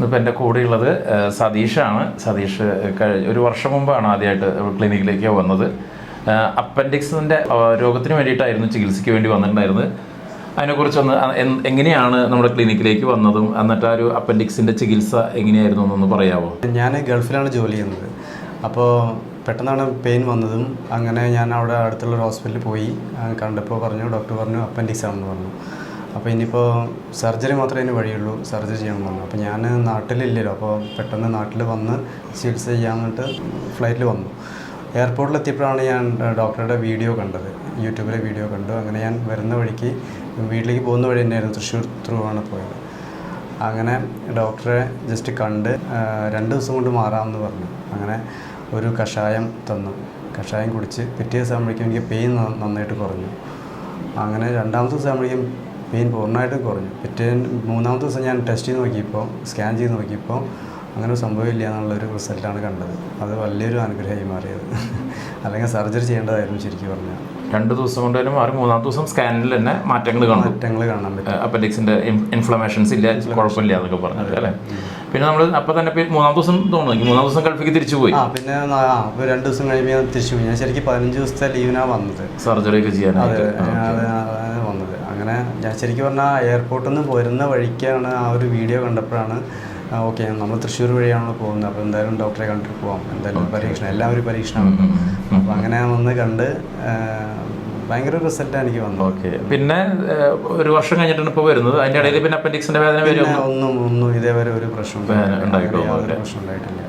ഇപ്പം എൻ്റെ കൂടെയുള്ളത് സതീഷാണ്. സതീഷ് ഒരു വർഷം മുമ്പാണ് ആദ്യമായിട്ട് ക്ലിനിക്കിലേക്ക് വന്നത്. അപ്പൻഡിക്സിൻ്റെ രോഗത്തിന് വേണ്ടിയിട്ടായിരുന്നു ചികിത്സയ്ക്ക് വേണ്ടി വന്നിട്ടുണ്ടായിരുന്നത്. അതിനെക്കുറിച്ചൊന്ന് എങ്ങനെയാണ് നമ്മുടെ ക്ലിനിക്കിലേക്ക് വന്നതും എന്നിട്ട് ആ ഒരു അപ്പൻഡിക്സിൻ്റെ ചികിത്സ എങ്ങനെയായിരുന്നു എന്നൊന്ന് പറയാമോ? ഞാൻ ഗൾഫിലാണ് ജോലി ചെയ്യുന്നത്. അപ്പോൾ പെട്ടെന്നാണ് പെയിൻ വന്നതും അങ്ങനെ ഞാൻ അവിടെ അടുത്തുള്ളൊരു ഹോസ്പിറ്റലിൽ പോയി കണ്ടപ്പോൾ ഡോക്ടർ പറഞ്ഞു അപ്പൻഡിക്സ് ആണെന്ന് പറഞ്ഞു. അപ്പോൾ ഇനിയിപ്പോൾ സർജറി മാത്രമേ അതിന് വഴിയുള്ളൂ, സർജറി ചെയ്യണമെന്ന് പറഞ്ഞു. അപ്പോൾ ഞാൻ നാട്ടിലില്ലല്ലോ, അപ്പോൾ പെട്ടെന്ന് നാട്ടിൽ വന്ന് ചികിത്സ ചെയ്യാമെന്നിട്ട് ഫ്ലൈറ്റിൽ വന്നു. എയർപോർട്ടിലെത്തിയപ്പോഴാണ് ഞാൻ ഡോക്ടറുടെ വീഡിയോ കണ്ടത്, യൂട്യൂബിലെ വീഡിയോ കണ്ടു. അങ്ങനെ ഞാൻ വരുന്ന വഴിക്ക് വീട്ടിലേക്ക് പോകുന്ന വഴി തന്നെയായിരുന്നു, തൃശ്ശൂർ ത്രൂ ആണ് പോയത്. അങ്ങനെ ഡോക്ടറെ ജസ്റ്റ് കണ്ട് 2 ദിവസം കൊണ്ട് മാറാമെന്ന് പറഞ്ഞു. അങ്ങനെ ഒരു കഷായം തന്നു. കഷായം കുടിച്ച് പിറ്റേ ദിവസം ആകുമ്പോഴേക്കും എനിക്ക് പെയിൻ നന്നായിട്ട് കുറഞ്ഞു. അങ്ങനെ 2ാമത്തെ ദിവസം ആകുമ്പോഴേക്കും പെയിൻ പൂർണ്ണമായിട്ടും കുറഞ്ഞു. 3ാമത്തെ ദിവസം ഞാൻ ടെസ്റ്റ് ചെയ്ത് നോക്കിയപ്പോൾ, സ്കാൻ ചെയ്ത് നോക്കിയപ്പോൾ അങ്ങനെ ഒരു സംഭവമില്ല എന്നുള്ളൊരു റിസൾട്ടാണ് കണ്ടത്. അത് വലിയൊരു അനുഗ്രഹമായി മാറിയത്. അല്ലെങ്കിൽ സർജറി ചെയ്യേണ്ടതായിരുന്നു ശരിക്കും പറഞ്ഞാൽ. 2 ദിവസം കൊണ്ടുവരും മാറി. 3ാമത്തെ ദിവസം സ്കാനിൽ തന്നെ മാറ്റങ്ങൾ കാണാൻ പറ്റും. അപ്പൻഡിക്സിൻ്റെ ഇൻഫ്ലമേഷൻസ് ഇല്ല, കുഴപ്പമില്ല എന്നൊക്കെ പറഞ്ഞത് അല്ലേ. പിന്നെ നമ്മൾ അപ്പോൾ തന്നെ 3ാമത്തെ ദിവസം തോന്നുന്നു 3ാം ദിവസം ഗൾഫിലേക്ക് തിരിച്ചു പോയി. പിന്നെ 2 ദിവസം കഴിയുമ്പോൾ ഞാൻ തിരിച്ചു പോയി. ഞാൻ ശരിക്കും 15 ദിവസത്തെ ലീവിനാണ് വന്നത്, സർജറി ഒക്കെ ചെയ്യാനായിട്ട് വന്നത്. അങ്ങനെ ഞാൻ ശരിക്കും പറഞ്ഞാൽ എയർപോർട്ടിൽ നിന്ന് വരുന്ന വഴിക്കാണ് ആ ഒരു വീഡിയോ കണ്ടപ്പോഴാണ് ഓക്കെ നമ്മൾ തൃശ്ശൂർ വഴിയാണല്ലോ പോകുന്നത്, അപ്പോൾ എന്തായാലും ഡോക്ടറെ കണ്ടിട്ട് പോകാം, എന്തായാലും പരീക്ഷണം, എല്ലാവരും പരീക്ഷണമാണ്. അപ്പോൾ അങ്ങനെ വന്ന് കണ്ട് ഭയങ്കര റിസൾട്ടാണ് എനിക്ക് വന്നത്. ഓക്കെ. പിന്നെ ഒരു വർഷം കഴിഞ്ഞിട്ടാണ് ഇപ്പോൾ വരുന്നത്. അതിൻ്റെ ഇടയിൽ പിന്നെ അപ്പൻഡിക്സിൻ്റെ വേദന വരും? ഒന്നും ഇതേവരെ ഒരു പ്രശ്നം ഉണ്ടായിട്ടില്ല.